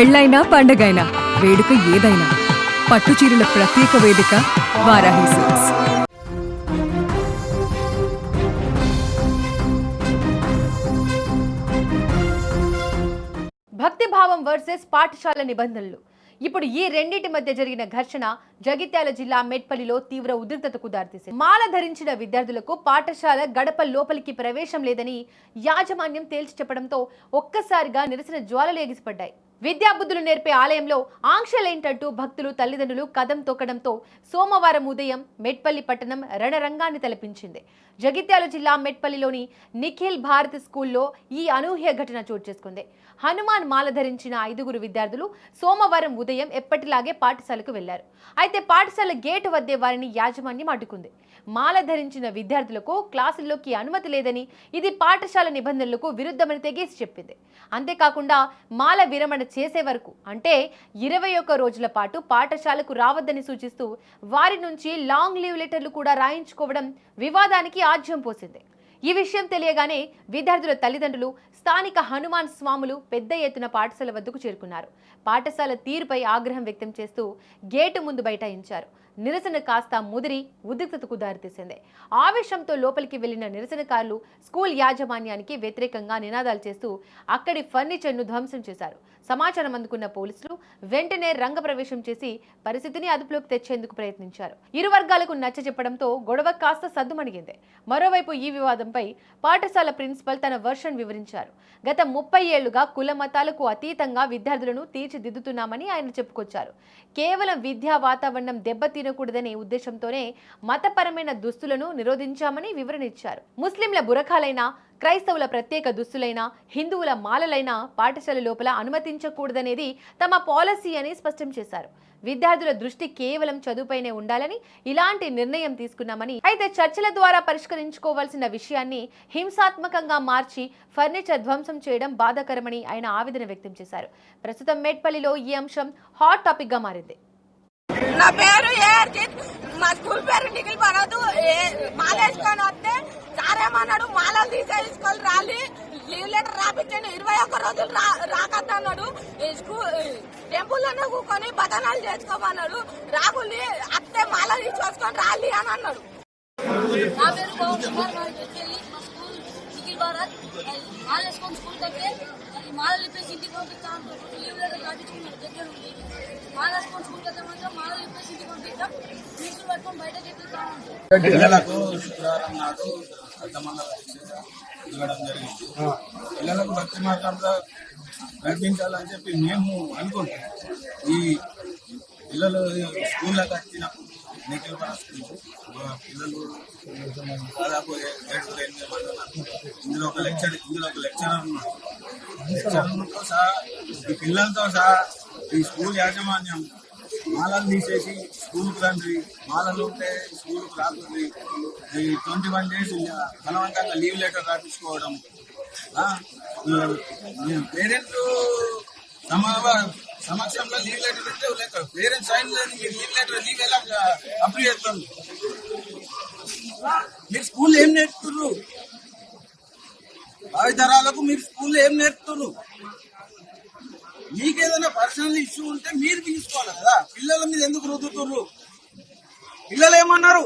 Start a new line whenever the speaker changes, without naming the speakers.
పెళ్ళైనా పండగైనా వేడుక ఏదైనా పట్టుచీరల ప్రత్యేక వేదిక వారాహి సిల్క్స్.
భక్తిభావం వర్సెస్ పాఠశాల నిబంధనలు. ఇప్పుడు ఈ రెండింటి మధ్య జరిగిన ఘర్షణ జగిత్యాల జిల్లా మెట్పల్లిలో తీవ్ర ఉద్రిక్తతకు దారితీసింది. మాల ధరించిన విద్యార్థులకు పాఠశాల గడప లోపలికి ప్రవేశం లేదని యాజమాన్యం తేల్చి చెప్పడంతో ఒక్కసారిగా నిరసన జ్వాలలు ఎగిసిపడ్డాయి. విద్యాబుద్ధులు నేర్పే ఆలయంలో ఆంక్షలేంటంటూ భక్తులు తల్లిదండ్రులు కదం తొక్కడంతో సోమవారం ఉదయం మెట్పల్లి పట్టణం రణరంగాన్ని తలపించింది. జగిత్యాల జిల్లా మెట్పల్లిలోని నిఖిల్ భారత్ స్కూల్లో ఈ అనూహ్య ఘటన చోటు చేసుకుంది. హనుమాన్ మాల ధరించిన 5గురు విద్యార్థులు సోమవారం ఉదయం ఎప్పటిలాగే పాఠశాలకు వెళ్లారు. అయితే పాఠశాల గేటు వద్దే వారిని యాజమాన్యం అడ్డుకుంది. మాల ధరించిన విద్యార్థులకు క్లాసుల్లోకి అనుమతి లేదని, ఇది పాఠశాల నిబంధనలకు విరుద్ధమని తెగేసి చెప్పింది. అంతేకాకుండా మాల విరమణ చేసే వరకు అంటే 21 రోజుల పాటు పాఠశాలకు రావద్దని సూచిస్తూ వారి నుంచి లాంగ్ లీవ్ లెటర్లు కూడా రాయించుకోవడం వివాదానికి ఆజ్యం పోసింది. ఈ విషయం తెలియగానే విద్యార్థుల తల్లిదండ్రులు, స్థానిక హనుమాన్ స్వాములు పెద్ద ఎత్తున పాఠశాల వద్దకు చేరుకున్నారు. పాఠశాల తీరుపై ఆగ్రహం వ్యక్తం చేస్తూ గేటు ముందు బైఠాయించారు. నిరసన కాస్త ముదిరి ఉద్రిక్తతకు దారితీసింది. ఆవేశంతో లోపలికి వెళ్లిన నిరసనకారులు స్కూల్ యాజమాన్యానికి వ్యతిరేకంగా నినాదాలు చేస్తూ అక్కడి ఫర్నిచర్ను ధ్వంసం చేశారు. సమాచారం అందుకున్న పోలీసులు వెంటనే రంగప్రవేశం చేసి పరిస్థితిని అదుపులోకి తెచ్చేందుకు ప్రయత్నించారు. ఇరు వర్గాలకు నచ్చజెప్పడంతో గొడవ కాస్త సద్దుమణిగింది. మరోవైపు ఈ వివాదంపై పాఠశాల ప్రిన్సిపల్ తన వర్షన్ వివరించారు. గత 30 ఏళ్లుగా కుల మతాలకు అతీతంగా విద్యార్థులను తీర్చిదిద్దుతున్నామని ఆయన చెప్పుకొచ్చారు. కేవలం విద్యా వాతావరణం దెబ్బతినకూడదనే ఉద్దేశంతోనే మతపరమైన దుస్తులను నిరోధించామని వివరణ ఇచ్చారు. ముస్లింల బురఖాలైనా, క్రైస్తవుల ప్రత్యేక దుస్తులైనా, హిందువుల మాలలైనా పాఠశాల లోపల అనుమతించకూడదనేది తమ పాలసీ అని స్పష్టం చేశారు. విద్యార్థుల దృష్టి కేవలం చదువుపైనే ఉండాలని ఇలాంటి నిర్ణయం తీసుకున్నామని, అయితే చర్చల ద్వారా పరిష్కరించుకోవాల్సిన విషయాన్ని హింసాత్మకంగా మార్చి ఫర్నిచర్ ధ్వంసం చేయడం బాధాకరమని ఆయన ఆవేదన వ్యక్తం చేశారు. ప్రస్తుతం మేడ్పల్లిలో ఈ అంశం హాట్ టాపిక్ గా మారింది.
నా పేరు ఏర్జిత్, మా స్కూల్ పేరు నిఖిల్ భారత్. మాల వేసుకొని వస్తే సారేమన్నాడు, మాలలు తీసేసుకొని రాలి లీవ్ లెటర్ రాపించండి, 21 రోజులు రాకద్దన్నాడు. టెంపుల్లోనే కూకొని బదనాలు చేసుకోమన్నాడు. రాకుని అత్తే మాల తీసుకొసుకొని రాలి అని అన్నాడు.
నా పేరు పవన్ కుమార్, మా స్కూల్ నిఖిల్ భారత్. మాల వేసుకొని స్కూల్ తగ్గే మాల లిప్పేసి ఇంటికి పంపిస్తాను, లీవ్ లెటర్ రాపించుకున్నాడు దగ్గర నుండి. మాల వేసుకొని స్కూల్ తగ్గే మాత్రం మాల లిప్పేసి ఇంటికి పంపిస్తాం, ఫీజులు పట్టుకొని బయటకి ఎత్తుతాను.
పిల్లలకు శుక్రవారం నాడు అర్థమంగా ఇవ్వడం జరిగింది. పిల్లలకు భక్తి మార్గంలో నడిపించాలని చెప్పి మేము అనుకుంటాం. ఈ పిల్లలు స్కూళ్ళకి వచ్చినప్పుడు నిఖిల్ భారత్ స్కూల్ పిల్లలు దాదాపు 7-8 మంది. ఇందులో ఒక లెక్చరర్ ఉన్నారు. లెక్చరర్తో సహా ఈ పిల్లలతో సహా ఈ స్కూల్ యాజమాన్యం మాలలు తీసేసి స్కూల్కి రండి, మాలలు ఉంటే స్కూల్కి రాకుంది, 21 డేస్ బలవంతంగా లీవ్ లెటర్ రాపించుకోవడం, పేరెంట్స్ సమక్షంలో లీవ్ లెటర్ ఉంటే లేక పేరెంట్స్ సైన్ లేని మీరు లీవ్ ఎలా అప్లై చేస్తారు? మీరు స్కూల్ ఏం నేర్పుతున్నారు? భావితరాలకు మీరు స్కూల్లో ఏం నేర్పుతున్నారు? మీకేదైనా పర్సనల్ ఇష్యూ ఉంటే మీరు తీసుకోవాలి కదా. పిల్లల మీద ఎందుకు రుద్దుతున్నారు? పిల్లలు ఏమన్నారు?